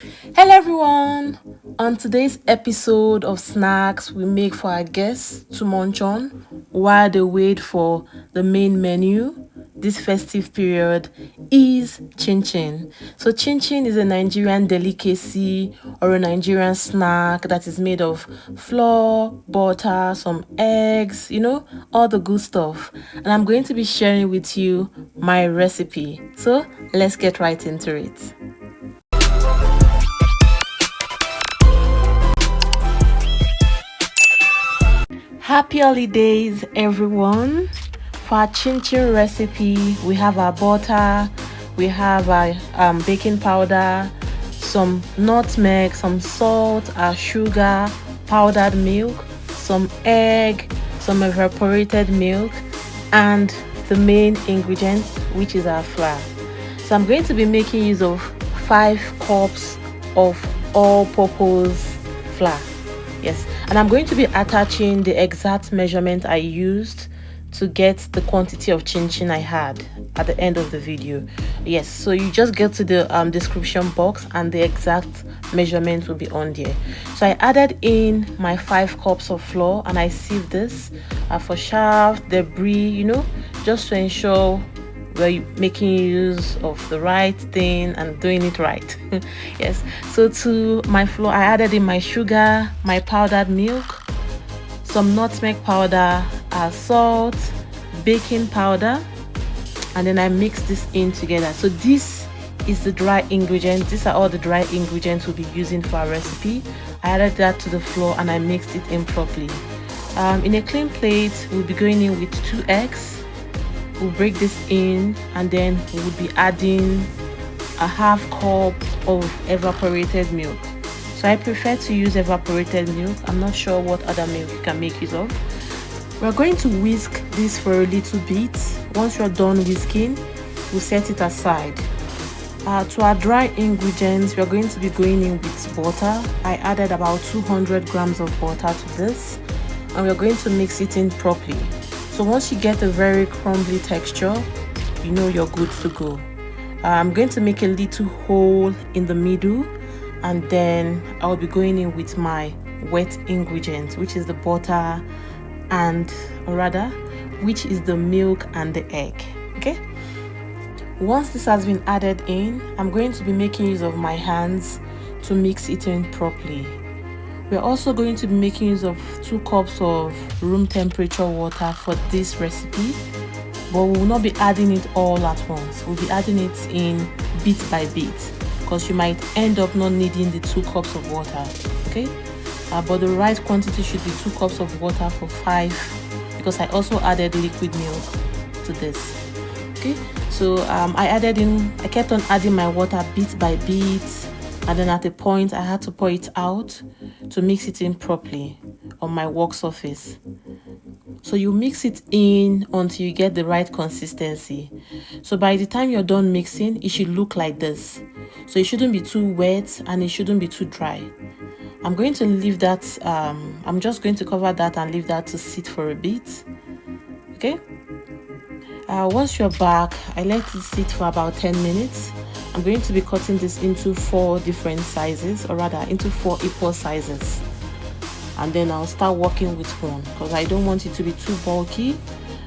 Hello everyone! On today's episode of Snacks, we make for our guests to munch on while they wait for the main menu. This festive period is chin chin. So chin chin is a Nigerian delicacy or a Nigerian snack that is made of flour, butter, some eggs, all the good stuff. And I'm going to be sharing with you my recipe. So let's get right into it. Happy holidays, everyone! For our chin chin recipe, we have our butter, we have our baking powder, some nutmeg, some salt, our sugar, powdered milk, some egg, some evaporated milk, and the main ingredient, which is our flour. So I'm going to be making use of 5 cups of all-purpose flour. Yes, and I'm going to be attaching the exact measurement I used to get the quantity of chin chin I had at the end of the video. Yes, so you just get to the description box and the exact measurement will be on there. So I added in my 5 cups of flour and I sieved this for shaft, debris, just to ensure we're making use of the right thing and doing it right. Yes, so to my flour I added in my sugar, my powdered milk, some nutmeg powder, salt, baking powder, and then I mix this in together. So this is the dry ingredients. These are all the dry ingredients we'll be using for our recipe. I added that to the flour and I mixed it in properly. In a clean plate, we'll be going in with 2 eggs. We'll break this in and then we'll be adding a half cup of evaporated milk. So I prefer to use evaporated milk. I'm not sure what other milk you can make use of. We're going to whisk this for a little bit. Once you're done whisking, we'll set it aside. To our dry ingredients, we're going to be going in with butter. I added about 200 grams of butter to this and we're going to mix it in properly. So once you get a very crumbly texture, you know you're good to go. I'm going to make a little hole in the middle and then I'll be going in with my wet ingredients, which is the butter and which is the milk and the egg. Okay, once this has been added in, I'm going to be making use of my hands to mix it in properly. We're also going to be making use of 2 cups of room temperature water for this recipe, but we will not be adding it all at once. We'll be adding it in bit by bit because you might end up not needing the 2 cups of water. Okay, but the right quantity should be 2 cups of water for 5 because I also added liquid milk to this. Okay, so I kept on adding my water bit by bit, and then at a point I had to pour it out to mix it in properly on my work surface. So you mix it in until you get the right consistency. So by the time you're done mixing, it should look like this. So it shouldn't be too wet and it shouldn't be too dry. I'm going to leave that, I'm just going to cover that and leave that to sit for a bit. Okay, once you're back, I let it sit for about 10 minutes. I'm going to be cutting this into 4 different sizes, or rather into 4 equal sizes, and then I'll start working with one because I don't want it to be too bulky.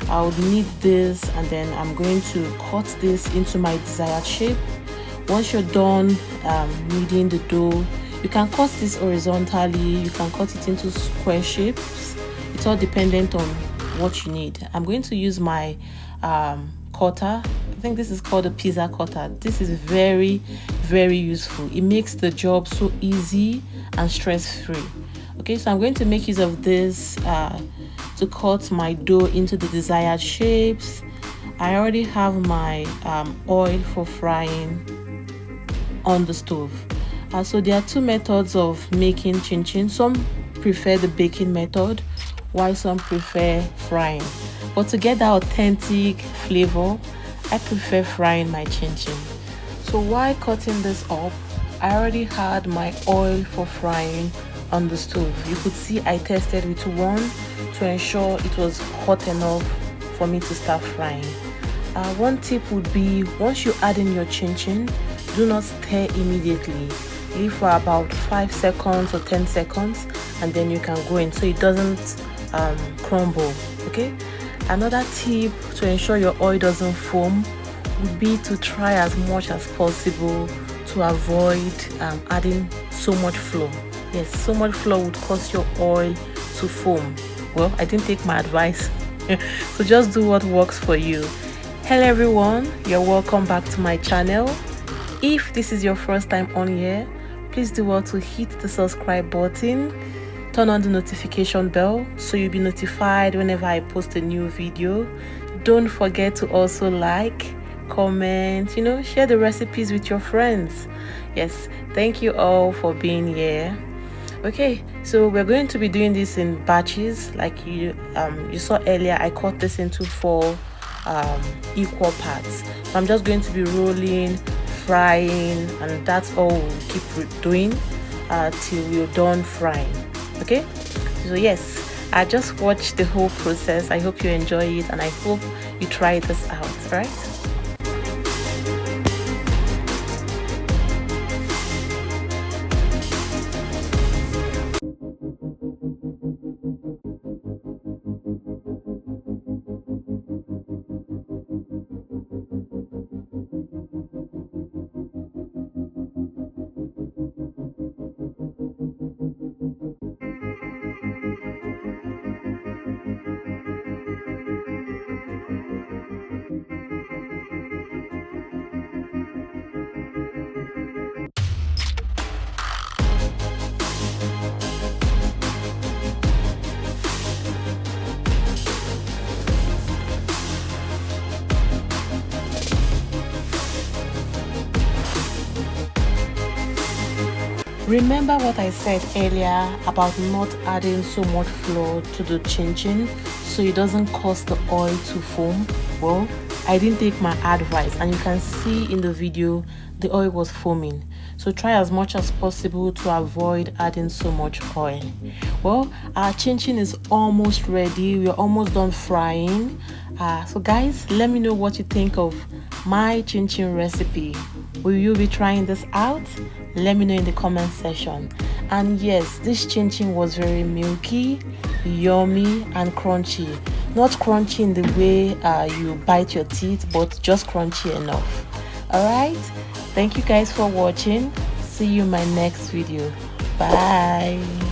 I would need this and then I'm going to cut this into my desired shape. Once you're done kneading the dough, you can cut this horizontally, you can cut it into square shapes. It's all dependent on what you need. I'm going to use my cutter. I think this is called a pizza cutter. This is very, very useful. It makes the job so easy and stress-free. Okay, so I'm going to make use of this to cut my dough into the desired shapes. I already have my oil for frying on the stove. So there are 2 methods of making chin chin. Some prefer the baking method while some prefer frying, but to get that authentic flavor, I prefer frying my chin chin. So while cutting this up, I already had my oil for frying on the stove. You could see I tested with one to ensure it was hot enough for me to start frying. One tip would be, once you add in your chin chin, do not stir immediately. leave for about 5 seconds or 10 seconds, and then you can go in so it doesn't crumble. Okay, another tip to ensure your oil doesn't foam would be to try as much as possible to avoid adding so much flour. Yes, so much flour would cause your oil to foam. Well, I didn't take my advice. So just do what works for you. Hello everyone, you're welcome back to my channel. If this is your first time on here, please do well to hit the subscribe button, turn on the notification bell so you'll be notified whenever I post a new video. Don't forget to also like, comment, share the recipes with your friends. Yes, thank you all for being here. Okay, so we're going to be doing this in batches. Like you saw earlier, I cut this into 4 equal parts. So I'm just going to be rolling, frying, and that's all we'll keep doing till we're done frying. Okay, so yes, I just watched the whole process. I hope you enjoy it, and I hope you try this out. Right? Remember what I said earlier about not adding so much flour to the chin-chin so it doesn't cause the oil to foam? Well, I didn't take my advice, and you can see in the video the oil was foaming. So try as much as possible to avoid adding so much oil. Well, our chin-chin is almost ready. We're almost done frying. So guys, let me know what you think of my chin-chin recipe. Will you be trying this out? Let me know in the comment section. And yes, this chin-chin was very milky, yummy, and crunchy. Not crunchy in the way you bite your teeth, but just crunchy enough. Alright, thank you guys for watching. See you in my next video. Bye.